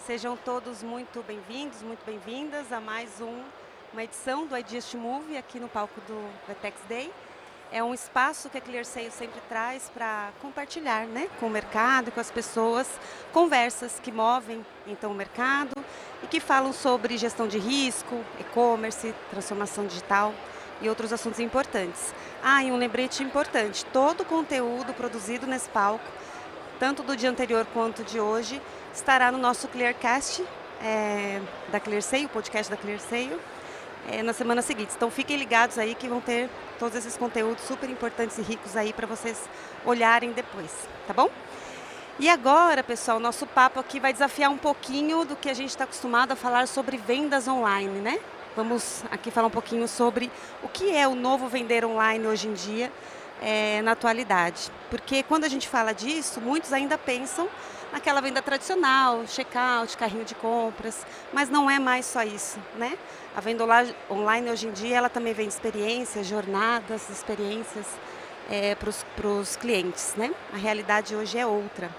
Sejam todos muito bem-vindos, muito bem-vindas a mais uma edição do Ideas to Move aqui no palco do Vetex Day. É um espaço que a ClearSale sempre traz para compartilhar, né, com o mercado, com as pessoas, conversas que movem então o mercado e que falam sobre gestão de risco, e-commerce, transformação digital e outros assuntos importantes. E um lembrete importante: todo o conteúdo produzido nesse palco, tanto do dia anterior quanto de hoje, estará no nosso Clearcast da ClearSale, o podcast da ClearSale, na semana seguinte. Então fiquem ligados aí que vão ter todos esses conteúdos super importantes e ricos aí para vocês olharem depois, tá bom? E agora, pessoal, nosso papo aqui vai desafiar um pouquinho do que a gente está acostumado a falar sobre vendas online, né? Vamos aqui falar um pouquinho sobre o que é o novo vender online hoje em dia, na atualidade. Porque quando a gente fala disso, muitos ainda pensam naquela venda tradicional, checkout, carrinho de compras, mas não é mais só isso, né? A venda online hoje em dia, ela também vende experiências, jornadas, experiências para os clientes, né? A realidade hoje é outra.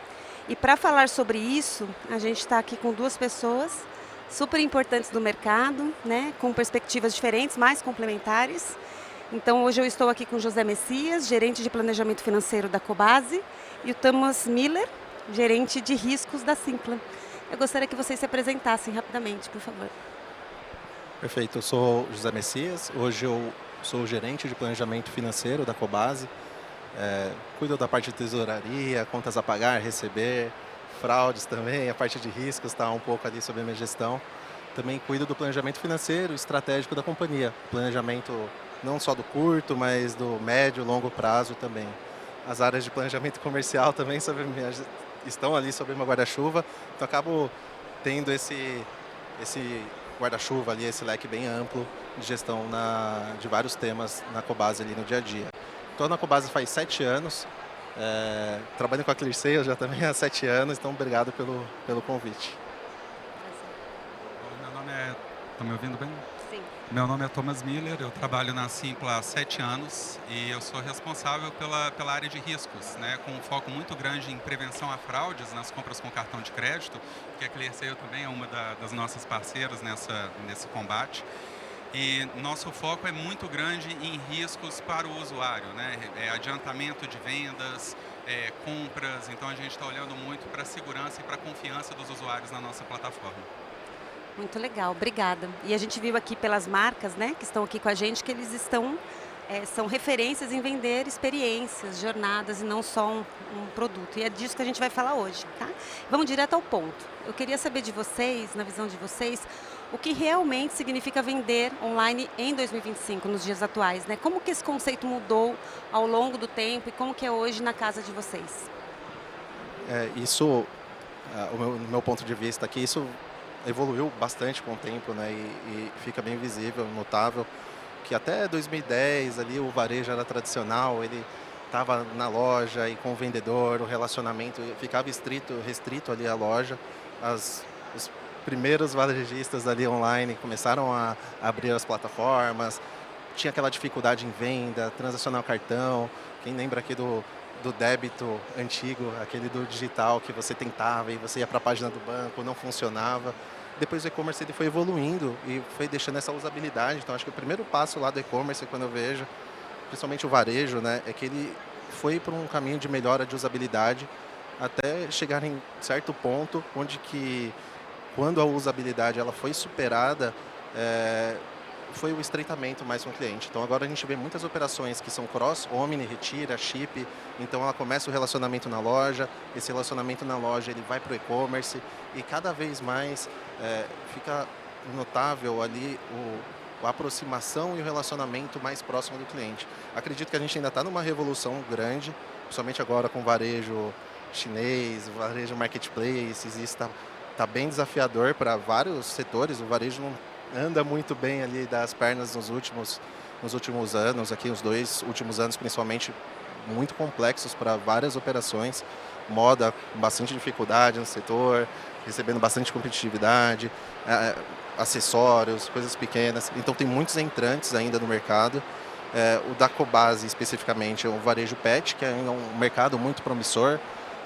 E para falar sobre isso, a gente está aqui com duas pessoas super importantes do mercado, né? Com perspectivas diferentes, mais complementares. Então, hoje eu estou aqui com o José Messias, gerente de planejamento financeiro da Cobasi, e o Thomas Miller, gerente de riscos da Simpla. Eu gostaria que vocês se apresentassem rapidamente, por favor. Perfeito, eu sou o José Messias, hoje eu sou o gerente de planejamento financeiro da Cobasi, cuido da parte de tesouraria, contas a pagar, receber, fraudes também, a parte de riscos está um pouco ali sobre a minha gestão. Também cuido do planejamento financeiro estratégico da companhia, planejamento não só do curto, mas do médio e longo prazo também. As áreas de planejamento comercial também estão ali sob meu guarda-chuva, então acabo tendo esse guarda-chuva ali, esse leque bem amplo de gestão de vários temas na Cobasi ali no dia a dia. Estou na Cobasi faz 7 anos, trabalho com a ClearSale já também há 7 anos, então obrigado pelo convite. Meu nome é... Tá me ouvindo bem? Sim. Meu nome é Thomas Miller, eu trabalho na Simpla há 7 anos e eu sou responsável pela área de riscos, né, com um foco muito grande em prevenção a fraudes nas compras com cartão de crédito, que a ClearSale também é uma das nossas parceiras nesse combate. E nosso foco é muito grande em riscos para o usuário, né, adiantamento de vendas, compras, então a gente está olhando muito para a segurança e para a confiança dos usuários na nossa plataforma. Muito legal, obrigada. E a gente viu aqui pelas marcas, né, que estão aqui com a gente, que eles são referências em vender experiências, jornadas e não só um produto. E é disso que a gente vai falar hoje, tá? Vamos direto ao ponto. Eu queria saber de vocês, na visão de vocês, o que realmente significa vender online em 2025, nos dias atuais, né? Como que esse conceito mudou ao longo do tempo e como que é hoje na casa de vocês? O meu ponto de vista aqui, isso evoluiu bastante com o tempo, né? E fica bem visível, notável, que até 2010 ali o varejo era tradicional, ele estava na loja e com o vendedor, o relacionamento ficava restrito ali à loja. Os primeiros varejistas ali online começaram a abrir as plataformas, tinha aquela dificuldade em venda, transacionar o cartão. Quem lembra aqui do débito antigo, aquele do digital que você tentava e você ia para a página do banco, não funcionava. Depois o e-commerce ele foi evoluindo e foi deixando essa usabilidade. Então acho que o primeiro passo lá do e-commerce, quando eu vejo, principalmente o varejo, né, é que ele foi por um caminho de melhora de usabilidade até chegar em certo ponto onde que, quando a usabilidade ela foi superada, foi o estreitamento mais com o cliente. Então agora a gente vê muitas operações que são cross, omni, retira, chip, então ela começa o relacionamento na loja, esse relacionamento na loja ele vai para o e-commerce e cada vez mais fica notável ali a aproximação e o relacionamento mais próximo do cliente. Acredito que a gente ainda está numa revolução grande, principalmente agora com o varejo chinês, o varejo marketplace, isso está bem desafiador para vários setores, o varejo não anda muito bem ali das pernas nos últimos anos, aqui os 2 últimos anos principalmente, muito complexos para várias operações, moda com bastante dificuldade no setor, recebendo bastante competitividade, acessórios, coisas pequenas, então tem muitos entrantes ainda no mercado. O da Cobasi especificamente é o varejo pet, que é um mercado muito promissor,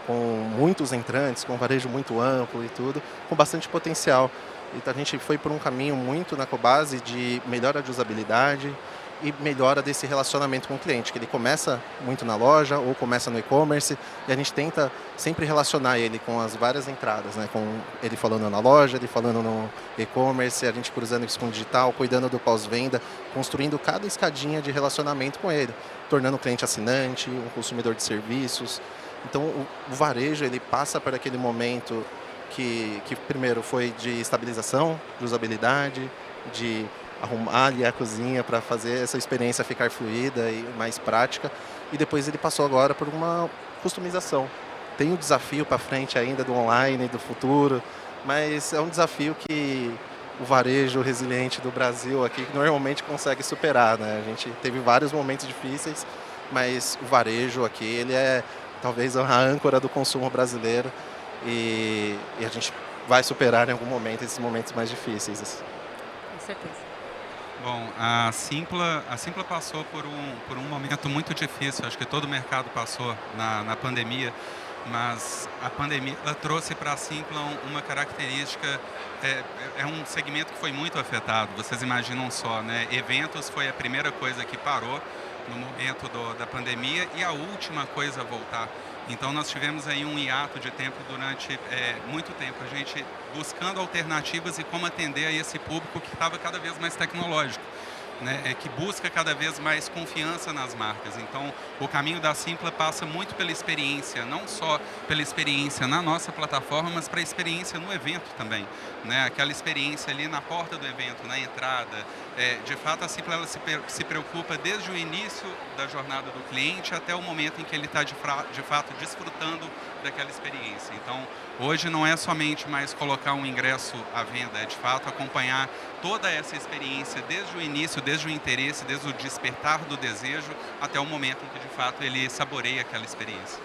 com muitos entrantes, com um varejo muito amplo e tudo, com bastante potencial. Então a gente foi por um caminho muito na Cobasi de melhora de usabilidade e melhora desse relacionamento com o cliente, que ele começa muito na loja ou começa no e-commerce, e a gente tenta sempre relacionar ele com as várias entradas, né? Com ele falando na loja, ele falando no e-commerce, a gente cruzando isso com o digital, cuidando do pós-venda, construindo cada escadinha de relacionamento com ele, tornando o cliente assinante, um consumidor de serviços. Então o varejo ele passa por aquele momento que primeiro foi de estabilização, de usabilidade, de arrumar ali a cozinha para fazer essa experiência ficar fluida e mais prática. E depois ele passou agora por uma customização. Tem um desafio para frente ainda do online, do futuro, mas é um desafio que o varejo resiliente do Brasil aqui normalmente consegue superar, né? A gente teve vários momentos difíceis, mas o varejo aqui ele é talvez a âncora do consumo brasileiro e a gente vai superar em algum momento esses momentos mais difíceis. Com certeza. Bom, a Simpla passou por um momento muito difícil, acho que todo o mercado passou na pandemia, mas a pandemia ela trouxe para a Simpla uma característica, é um segmento que foi muito afetado, vocês imaginam só, né? Eventos foi a primeira coisa que parou no momento da pandemia e a última coisa a voltar. Então nós tivemos aí um hiato de tempo durante muito tempo, a gente buscando alternativas e como atender a esse público que estava cada vez mais tecnológico, né, que busca cada vez mais confiança nas marcas. Então, o caminho da Simpla passa muito pela experiência, não só pela experiência na nossa plataforma, mas para a experiência no evento também, né? Aquela experiência ali na porta do evento, na entrada. De fato, a Simpla ela se preocupa desde o início da jornada do cliente até o momento em que ele está de fato desfrutando daquela experiência. Então, hoje não é somente mais colocar um ingresso à venda, é de fato acompanhar toda essa experiência desde o início, desde o interesse, desde o despertar do desejo até o momento em que de fato ele saboreia aquela experiência.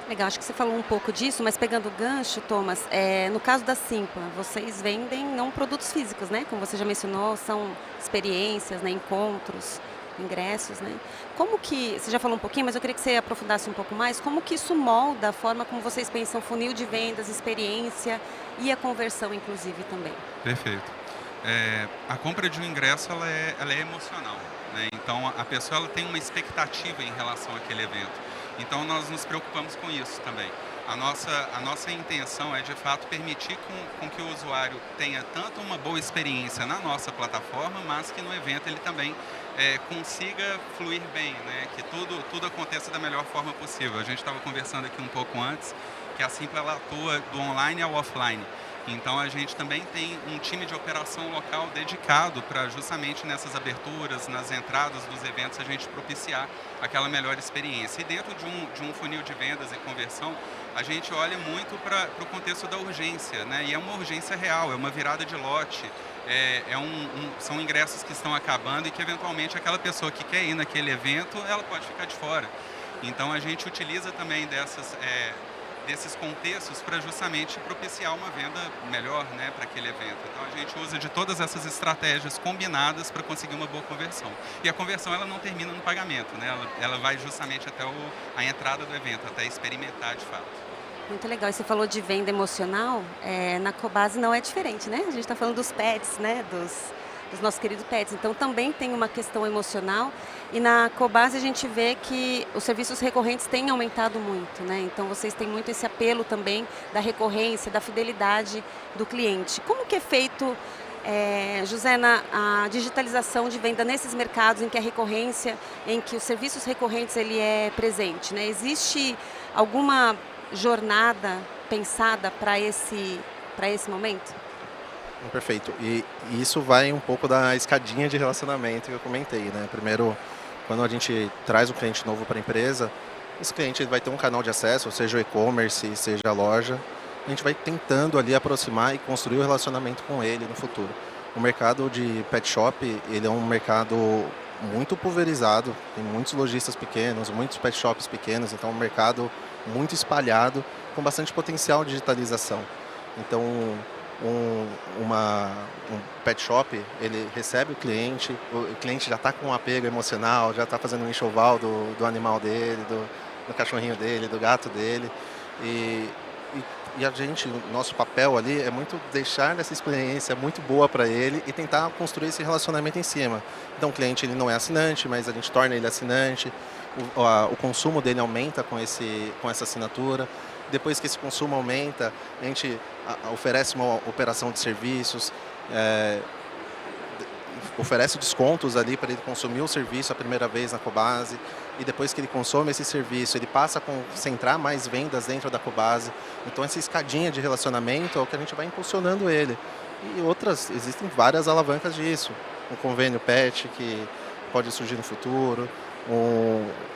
Legal, acho que você falou um pouco disso, mas pegando o gancho, Thomas, no caso da Simpla, vocês vendem não produtos físicos, né? Como você já mencionou, são experiências, né? Encontros, ingressos, né? Como que, você já falou um pouquinho, mas eu queria que você aprofundasse um pouco mais, como que isso molda a forma como vocês pensam funil de vendas, experiência e a conversão, inclusive, também? Perfeito. A compra de um ingresso ela é emocional, né? Então a pessoa ela tem uma expectativa em relação àquele evento. Então nós nos preocupamos com isso também. A nossa intenção é de fato permitir com que o usuário tenha tanto uma boa experiência na nossa plataforma, mas que no evento ele também consiga fluir bem, né? Que tudo aconteça da melhor forma possível. A gente estava conversando aqui um pouco antes que a Simpla ela atua do online ao offline. Então a gente também tem um time de operação local dedicado para justamente nessas aberturas, nas entradas dos eventos, a gente propiciar aquela melhor experiência. E dentro de um funil de vendas e conversão, a gente olha muito para o contexto da urgência, né? E é uma urgência real, é uma virada de lote, são ingressos que estão acabando e que eventualmente aquela pessoa que quer ir naquele evento, ela pode ficar de fora. Então a gente utiliza também desses contextos para justamente propiciar uma venda melhor, né, para aquele evento. Então a gente usa de todas essas estratégias combinadas para conseguir uma boa conversão. E a conversão ela não termina no pagamento, né? Ela vai justamente até a entrada do evento, até experimentar de fato. Muito legal. E você falou de venda emocional, na Cobasi não é diferente, né? A gente está falando dos pets, né? Dos nossos queridos pets. Então também tem uma questão emocional. E na Cobasi a gente vê que os serviços recorrentes têm aumentado muito, né? Então vocês têm muito esse apelo também da recorrência, da fidelidade do cliente. Como que é feito, José, a digitalização de venda nesses mercados em que a recorrência, em que os serviços recorrentes ele é presente, né? Existe alguma jornada pensada para esse momento? Perfeito. E isso vai um pouco da escadinha de relacionamento que eu comentei, né? Primeiro, quando a gente traz um cliente novo para a empresa, esse cliente vai ter um canal de acesso, seja o e-commerce, seja a loja. A gente vai tentando ali aproximar e construir o relacionamento com ele no futuro. O mercado de pet shop, ele é um mercado muito pulverizado, tem muitos lojistas pequenos, muitos pet shops pequenos, então é um mercado muito espalhado, com bastante potencial de digitalização. Então, um pet shop, ele recebe o cliente já está com um apego emocional, já está fazendo um enxoval do animal dele, do cachorrinho dele, do gato dele. E, e, e a gente, o nosso papel ali é muito deixar essa experiência muito boa para ele e tentar construir esse relacionamento em cima. Então o cliente ele não é assinante, mas a gente torna ele assinante, o consumo dele aumenta com essa assinatura. Depois que esse consumo aumenta, a gente oferece uma operação de serviços, é, oferece descontos ali para ele consumir o serviço a primeira vez na Cobasi, e depois que ele consome esse serviço, ele passa a concentrar mais vendas dentro da Cobasi. Então essa escadinha de relacionamento é o que a gente vai impulsionando ele. E outras, existem várias alavancas disso. Um convênio PET que pode surgir no futuro,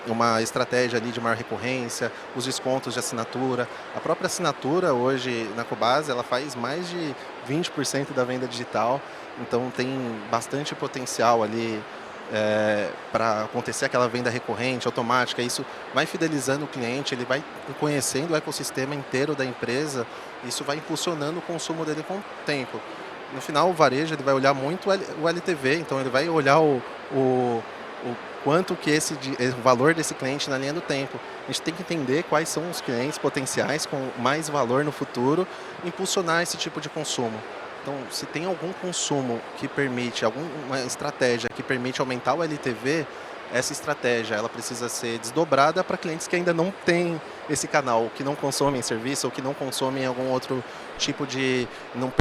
uma estratégia ali de maior recorrência, os descontos de assinatura. A própria assinatura hoje na Cobasi, ela faz mais de 20% da venda digital, então tem bastante potencial ali para acontecer aquela venda recorrente, automática. Isso vai fidelizando o cliente, ele vai conhecendo o ecossistema inteiro da empresa, isso vai impulsionando o consumo dele com o tempo. No final, o varejo ele vai olhar muito o LTV, então ele vai olhar o quanto que o valor desse cliente na linha do tempo. A gente tem que entender quais são os clientes potenciais com mais valor no futuro, impulsionar esse tipo de consumo. Então, se tem algum consumo que permite, alguma estratégia que permite aumentar o LTV, essa estratégia ela precisa ser desdobrada para clientes que ainda não têm esse canal, que não consomem serviço ou que não consomem algum outro tipo de... não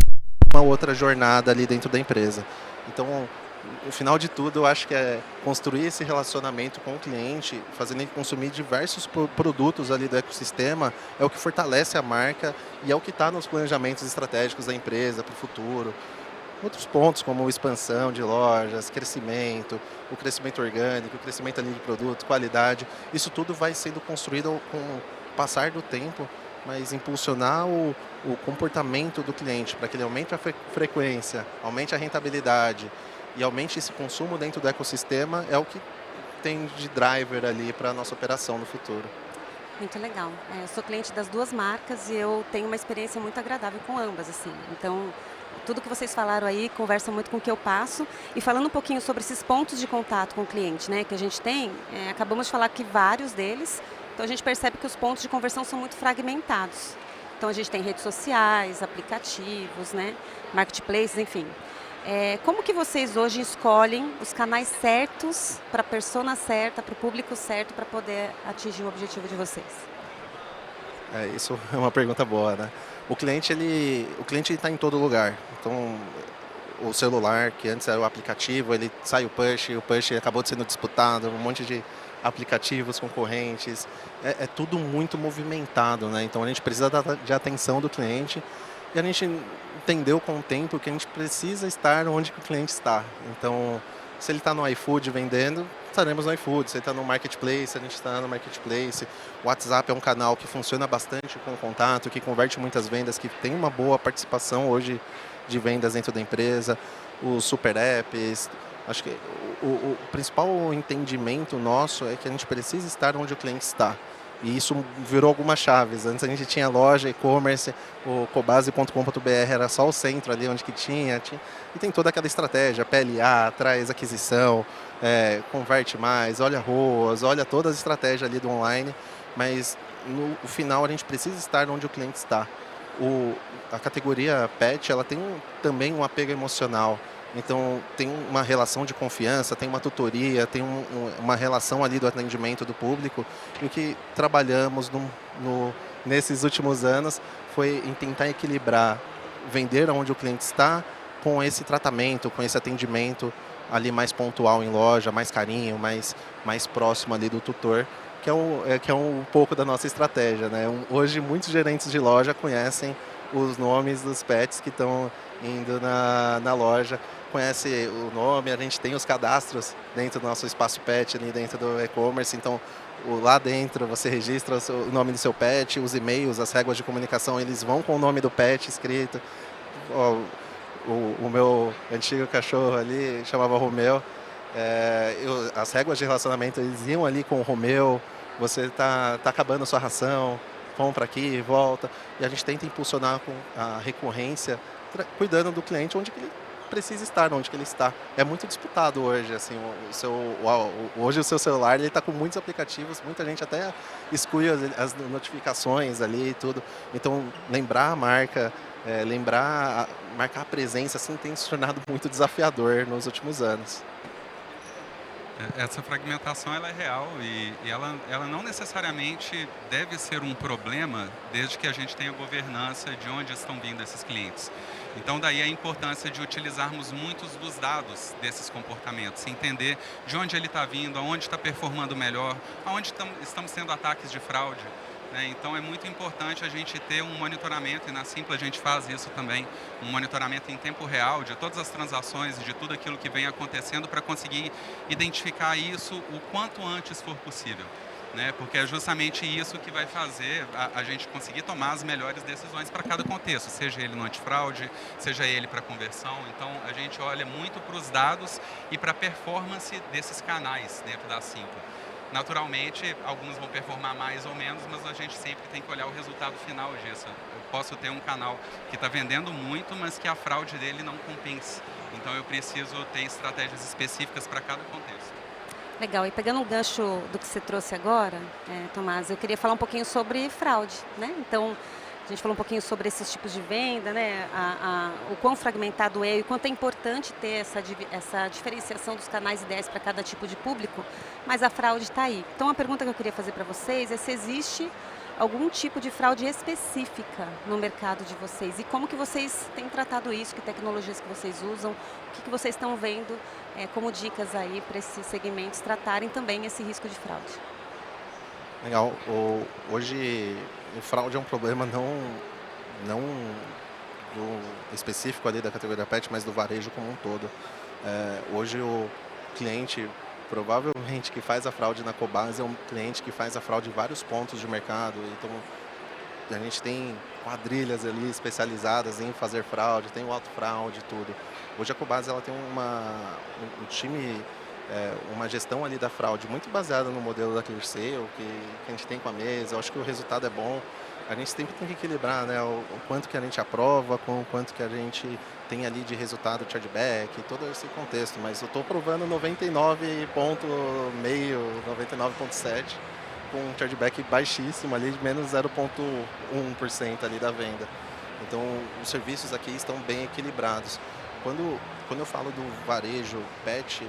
uma outra jornada ali dentro da empresa. Então, no final de tudo, eu acho que é construir esse relacionamento com o cliente, fazendo ele consumir diversos produtos ali do ecossistema, é o que fortalece a marca e é o que está nos planejamentos estratégicos da empresa para o futuro. Outros pontos, como expansão de lojas, crescimento, o crescimento orgânico, o crescimento ali de produtos, qualidade, isso tudo vai sendo construído com o passar do tempo, mas impulsionar o comportamento do cliente para que ele aumente a frequência, aumente a rentabilidade e aumente esse consumo dentro do ecossistema é o que tem de driver ali para a nossa operação no futuro. Muito legal. Eu sou cliente das duas marcas e eu tenho uma experiência muito agradável com ambas, assim. Então, tudo que vocês falaram aí conversa muito com o que eu passo. E falando um pouquinho sobre esses pontos de contato com o cliente, né, que a gente tem, acabamos de falar que vários deles, então a gente percebe que os pontos de conversão são muito fragmentados. Então a gente tem redes sociais, aplicativos, né, marketplaces, enfim. Como que vocês hoje escolhem os canais certos para a persona certa, para o público certo, para poder atingir o objetivo de vocês? Isso é uma pergunta boa, né? O cliente está em todo lugar. Então, o celular, que antes era o aplicativo, ele sai o push acabou sendo disputado, um monte de aplicativos concorrentes. É tudo muito movimentado, né? Então, a gente precisa de atenção do cliente e a gente entendeu com o tempo que a gente precisa estar onde o cliente está. Então, se ele está no iFood vendendo, estaremos no iFood. Se ele está no Marketplace, a gente está no Marketplace. O WhatsApp é um canal que funciona bastante com contato, que converte muitas vendas, que tem uma boa participação hoje de vendas dentro da empresa. Os super apps. Acho que o principal entendimento nosso é que a gente precisa estar onde o cliente está. E isso virou algumas chaves. Antes a gente tinha loja, e-commerce, o cobasi.com.br era só o centro ali onde que tinha. E tem toda aquela estratégia, PLA, traz aquisição, converte mais, olha ROAS, olha todas as estratégias ali do online. Mas no final a gente precisa estar onde o cliente está. A categoria PET ela tem também um apego emocional. Então, tem uma relação de confiança, tem uma tutoria, tem uma relação ali do atendimento do público. E o que trabalhamos nesses últimos anos foi em tentar equilibrar, vender onde o cliente está, com esse tratamento, com esse atendimento ali mais pontual em loja, mais carinho, mais próximo ali do tutor, que é um pouco da nossa estratégia, né? Hoje, muitos gerentes de loja conhecem os nomes dos pets que estão indo na loja, conhece o nome, a gente tem os cadastros dentro do nosso espaço pet, ali dentro do e-commerce, então lá dentro você registra o nome do seu pet, os e-mails, as réguas de comunicação, eles vão com o nome do pet escrito. O meu antigo cachorro ali chamava Romeu, as réguas de relacionamento eles iam ali com o Romeu, você tá acabando a sua ração, compra aqui, volta, e a gente tenta impulsionar com a recorrência, cuidando do cliente onde que ele precisa estar onde que ele está. É muito disputado hoje, assim, hoje o seu celular ele está com muitos aplicativos, muita gente até exclui as notificações ali e tudo. Então, lembrar a marca, marcar a presença, assim, tem se tornado muito desafiador nos últimos anos. Essa fragmentação ela é real e ela não necessariamente deve ser um problema desde que a gente tenha governança de onde estão vindo esses clientes. Então, daí a importância de utilizarmos muitos dos dados desses comportamentos, entender de onde ele está vindo, aonde está performando melhor, aonde estamos tendo ataques de fraude. Então, é muito importante a gente ter um monitoramento, e na Simpla a gente faz isso também, um monitoramento em tempo real de todas as transações e de tudo aquilo que vem acontecendo para conseguir identificar isso o quanto antes for possível. Porque é justamente isso que vai fazer a gente conseguir tomar as melhores decisões para cada contexto, seja ele no antifraude, seja ele para conversão. Então, a gente olha muito para os dados e para a performance desses canais dentro da Simpla. Naturalmente, alguns vão performar mais ou menos, mas a gente sempre tem que olhar o resultado final disso. Eu posso ter um canal que está vendendo muito, mas que a fraude dele não compensa. Então, eu preciso ter estratégias específicas para cada contexto. Legal. E pegando um gancho do que você trouxe agora, Tomás, eu queria falar um pouquinho sobre fraude, Então, a gente falou um pouquinho sobre esses tipos de venda, o quão fragmentado é e o quanto é importante ter essa diferenciação dos canais ideais para cada tipo de público, mas a fraude está aí. Então, a pergunta que eu queria fazer para vocês é se existe algum tipo de fraude específica no mercado de vocês e como que vocês têm tratado isso, que tecnologias que vocês usam, o que vocês estão vendo como dicas aí para esses segmentos tratarem também esse risco de fraude. Legal. Hoje, o fraude é um problema não do específico ali da categoria pet, mas do varejo como um todo. Hoje, o cliente, provavelmente, que faz a fraude na Cobasi é um cliente que faz a fraude em vários pontos de mercado. Então, a gente tem quadrilhas ali especializadas em fazer fraude, tem o autofraude e tudo. Hoje, a Cobasi ela tem um time, uma gestão ali da fraude muito baseada no modelo da ClearSale, que a gente tem com a mesa. Eu acho que o resultado é bom. A gente sempre tem que equilibrar, o quanto que a gente aprova com o quanto que a gente tem ali de resultado chargeback, todo esse contexto. Mas eu estou aprovando 99,5, 99,7, com um chargeback baixíssimo ali, de menos 0,1% ali da venda. Então, os serviços aqui estão bem equilibrados. Quando eu falo do varejo pet,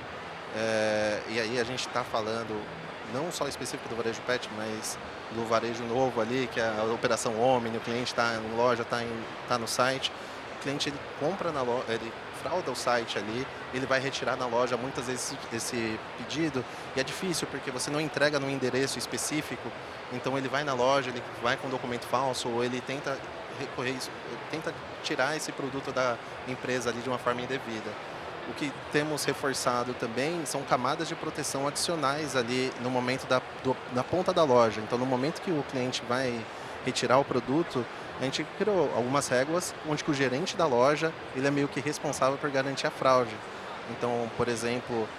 e aí a gente está falando não só específico do varejo pet, mas do varejo novo ali, que é a operação Omni, o cliente está em loja, está no site, o cliente ele compra na loja, ele frauda o site ali, ele vai retirar na loja muitas vezes esse pedido, e é difícil porque você não entrega num endereço específico, então ele vai na loja, ele vai com documento falso, ou ele tenta tirar esse produto da empresa ali de uma forma indevida. O que temos reforçado também são camadas de proteção adicionais ali no momento da ponta da loja. Então, no momento que o cliente vai retirar o produto, a gente criou algumas regras onde que o gerente da loja ele é meio que responsável por garantir a fraude. Então, por exemplo,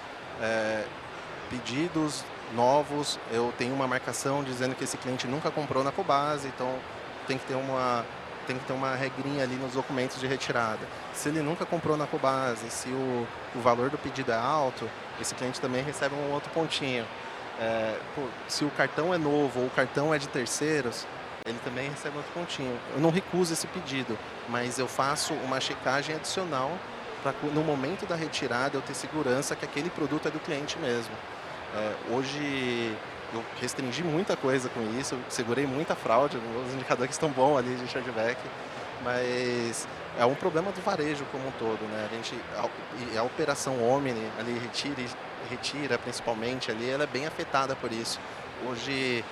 pedidos novos, eu tenho uma marcação dizendo que esse cliente nunca comprou na Cobasi, então tem que ter uma regrinha ali nos documentos de retirada. Se ele nunca comprou na Cobasi, se o valor do pedido é alto, esse cliente também recebe um outro pontinho. Se o cartão é novo ou o cartão é de terceiros, ele também recebe outro pontinho. Eu não recuso esse pedido, mas eu faço uma checagem adicional para no momento da retirada eu ter segurança que aquele produto é do cliente mesmo. Hoje eu restringi muita coisa com isso, eu segurei muita fraude, os indicadores estão bons ali de chargeback, mas é um problema do varejo como um todo, a operação Omni ali retira principalmente ali, ela é bem afetada por isso. Hoje,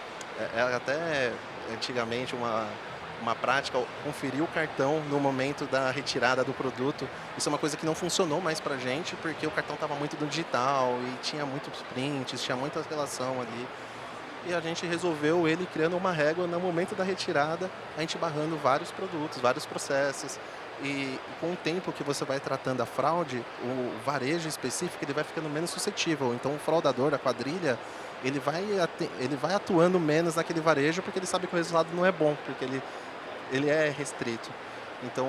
até antigamente uma prática, conferir o cartão no momento da retirada do produto. Isso é uma coisa que não funcionou mais pra gente, porque o cartão estava muito no digital e tinha muitos prints, tinha muita relação ali. E a gente resolveu ele criando uma régua no momento da retirada, a gente barrando vários produtos, vários processos. E com o tempo que você vai tratando a fraude, o varejo específico ele vai ficando menos suscetível. Então o fraudador, a quadrilha, ele vai atuando menos naquele varejo porque ele sabe que o resultado não é bom, porque ele é restrito. Então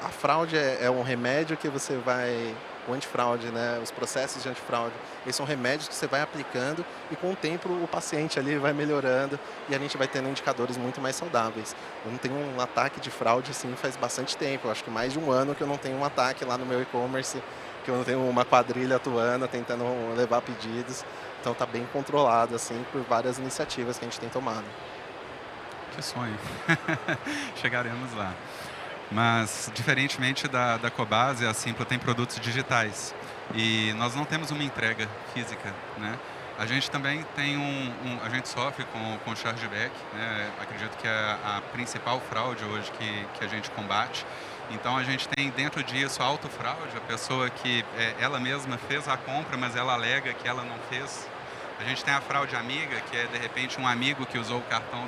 a fraude é um remédio que você vai. O antifraude, né? Os processos de antifraude, eles são remédios que você vai aplicando e com o tempo o paciente ali vai melhorando e a gente vai tendo indicadores muito mais saudáveis. Eu não tenho um ataque de fraude assim faz bastante tempo, eu acho que mais de um ano que eu não tenho um ataque lá no meu e-commerce, que eu não tenho uma quadrilha atuando, tentando levar pedidos. Então está bem controlado assim por várias iniciativas que a gente tem tomado. Que sonho. Chegaremos lá. Mas, diferentemente da Cobase, a Simpla tem produtos digitais. E nós não temos uma entrega física, né? A gente também tem a gente sofre com chargeback, né? Acredito que é a principal fraude hoje que a gente combate. Então, a gente tem dentro disso a autofraude, a pessoa que ela mesma fez a compra, mas ela alega que ela não fez. A gente tem a fraude amiga, que é, de repente, um amigo que usou o cartão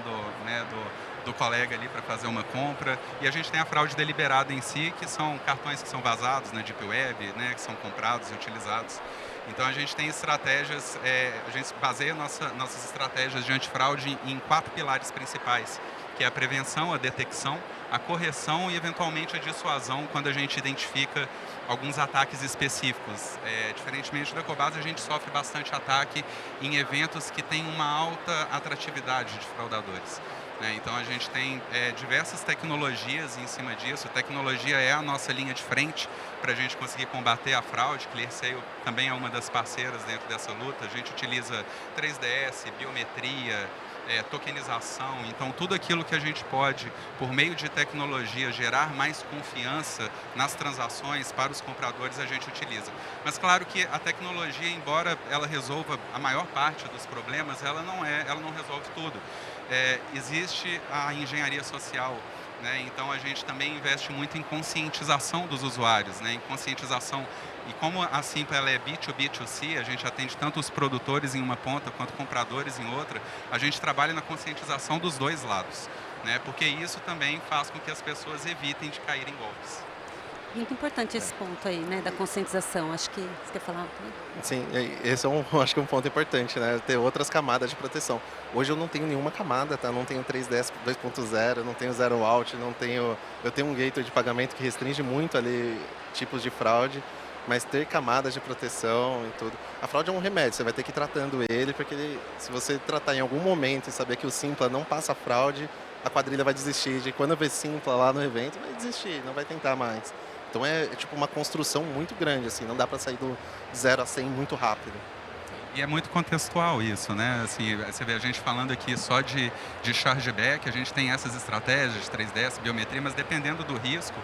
do colega ali para fazer uma compra. E a gente tem a fraude deliberada em si, que são cartões que são vazados na Deep Web, né, que são comprados e utilizados. Então, a gente tem estratégias, a gente baseia nossas estratégias de antifraude em 4 pilares principais, que é a prevenção, a detecção, a correção e, eventualmente, a dissuasão quando a gente identifica alguns ataques específicos. Diferentemente da Cobase, a gente sofre bastante ataque em eventos que têm uma alta atratividade de fraudadores. Então, a gente tem diversas tecnologias em cima disso. Tecnologia é a nossa linha de frente para a gente conseguir combater a fraude. ClearSale também é uma das parceiras dentro dessa luta. A gente utiliza 3DS, biometria, tokenização. Então, tudo aquilo que a gente pode, por meio de tecnologia, gerar mais confiança nas transações para os compradores, a gente utiliza. Mas, claro que a tecnologia, embora ela resolva a maior parte dos problemas, ela não resolve tudo. Existe a engenharia social, né? Então, a gente também investe muito em conscientização dos usuários, né? Em conscientização. E como a Simpla ela é B2B2C, a gente atende tanto os produtores em uma ponta quanto compradores em outra, a gente trabalha na conscientização dos dois lados, né? Porque isso também faz com que as pessoas evitem de cair em golpes. Muito importante esse ponto aí, né, da conscientização. Acho que você quer falar também? Sim, esse acho que é um ponto importante, né? Ter outras camadas de proteção. Hoje eu não tenho nenhuma camada, tá? Não tenho 3DS 2.0, não tenho zero out, eu tenho um gateway de pagamento que restringe muito ali tipos de fraude, mas ter camadas de proteção e tudo. A fraude é um remédio, você vai ter que ir tratando ele, porque se você tratar em algum momento e saber que o Simpla não passa fraude, a quadrilha vai desistir de quando ver Simpla lá no evento, vai desistir, não vai tentar mais. Então é tipo uma construção muito grande, assim, não dá para sair do 0 a 100 muito rápido. E é muito contextual isso, né? Assim, você vê a gente falando aqui só de chargeback, a gente tem essas estratégias, 3DS, biometria, mas dependendo do risco,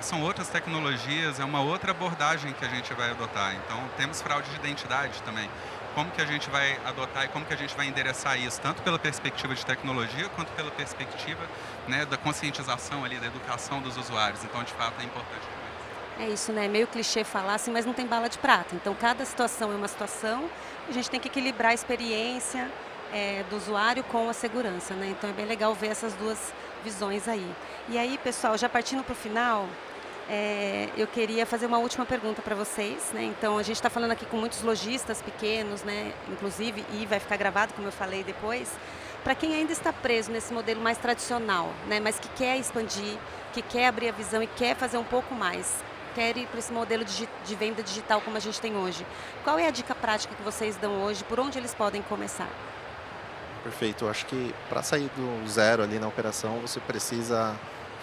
são outras tecnologias, é uma outra abordagem que a gente vai adotar. Então, temos fraude de identidade também. Como que a gente vai adotar e como que a gente vai endereçar isso, tanto pela perspectiva de tecnologia, quanto pela perspectiva, né, da conscientização ali, da educação dos usuários. Então, de fato, é importante. É isso, né? É meio clichê falar assim, mas não tem bala de prata. Então, cada situação é uma situação. A gente tem que equilibrar a experiência do usuário com a segurança, né? Então, é bem legal ver essas duas visões aí. E aí, pessoal, já partindo para o final, eu queria fazer uma última pergunta para vocês, né? Então, a gente está falando aqui com muitos lojistas pequenos, né? Inclusive, e vai ficar gravado, como eu falei depois. Para quem ainda está preso nesse modelo mais tradicional, né? Mas que quer expandir, que quer abrir a visão e quer fazer um pouco mais, quer ir para esse modelo de venda digital como a gente tem hoje. Qual é a dica prática que vocês dão hoje? Por onde eles podem começar? Perfeito. Eu acho que para sair do zero ali na operação, você precisa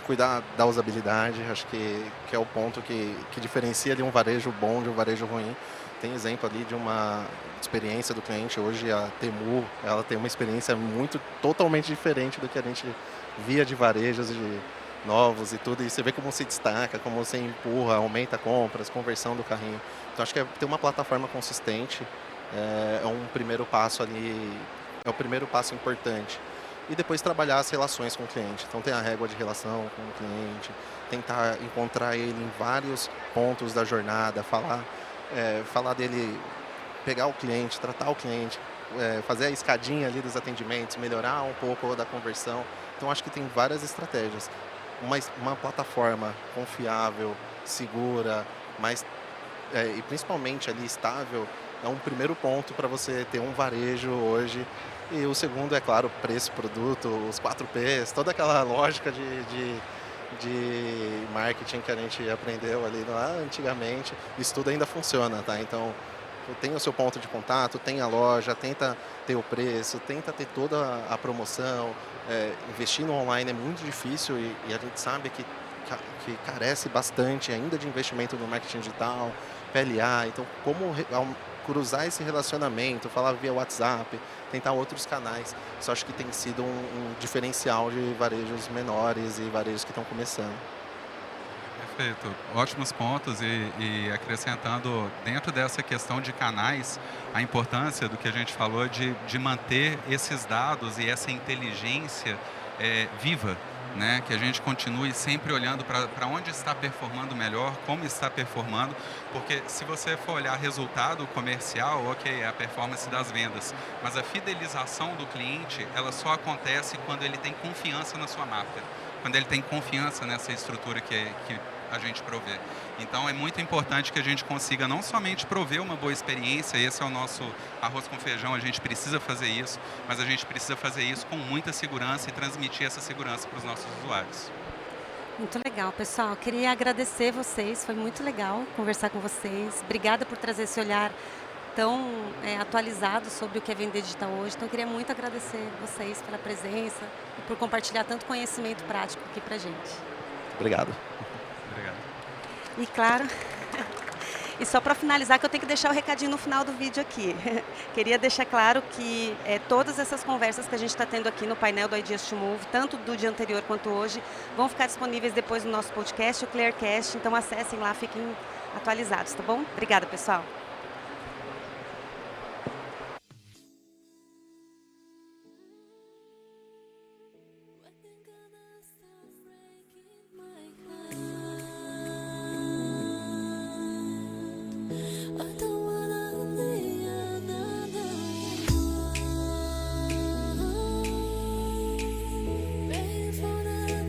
cuidar da usabilidade. Acho que é o ponto que diferencia ali um varejo bom de um varejo ruim. Tem exemplo ali de uma experiência do cliente. Hoje a Temu, ela tem uma experiência totalmente diferente do que a gente via de varejos novos e tudo, e você vê como se destaca, como você empurra, aumenta compras, conversão do carrinho. Então acho que ter uma plataforma consistente é um primeiro passo ali, é o primeiro passo importante. E depois trabalhar as relações com o cliente. Então tem a régua de relação com o cliente, tentar encontrar ele em vários pontos da jornada, falar dele, pegar o cliente, tratar o cliente, fazer a escadinha ali dos atendimentos, melhorar um pouco da conversão. Então acho que tem várias estratégias. Uma plataforma confiável, segura, e principalmente ali estável, é um primeiro ponto para você ter um varejo hoje. E o segundo é, claro, preço, produto, os 4Ps, toda aquela lógica de marketing que a gente aprendeu ali lá antigamente, isso tudo ainda funciona, tá? Então, tem o seu ponto de contato, tem a loja, tenta ter o preço, tenta ter toda a promoção. Investir no online é muito difícil e a gente sabe que carece bastante ainda de investimento no marketing digital, PLA. Então, como cruzar esse relacionamento, falar via WhatsApp, tentar outros canais. Isso acho que tem sido um diferencial de varejos menores e varejos que estão começando. Perfeito, ótimos pontos e acrescentando dentro dessa questão de canais, a importância do que a gente falou de manter esses dados e essa inteligência viva, né? Que a gente continue sempre olhando para onde está performando melhor, como está performando, porque se você for olhar resultado comercial, ok, é a performance das vendas, mas a fidelização do cliente, ela só acontece quando ele tem confiança na sua marca, quando ele tem confiança nessa estrutura que a gente provê. Então é muito importante que a gente consiga não somente prover uma boa experiência, esse é o nosso arroz com feijão, a gente precisa fazer isso, mas a gente precisa fazer isso com muita segurança e transmitir essa segurança para os nossos usuários. Muito legal, pessoal. Queria agradecer vocês, foi muito legal conversar com vocês. Obrigada por trazer esse olhar tão atualizado sobre o que é vender digital hoje. Então, eu queria muito agradecer vocês pela presença e por compartilhar tanto conhecimento prático aqui pra gente. Obrigado. Obrigado. E claro, e só para finalizar, que eu tenho que deixar o recadinho no final do vídeo aqui. Queria deixar claro que todas essas conversas que a gente está tendo aqui no painel do Ideas to Move, tanto do dia anterior quanto hoje, vão ficar disponíveis depois no nosso podcast, o Clearcast. Então acessem lá, fiquem atualizados, tá bom? Obrigada, pessoal.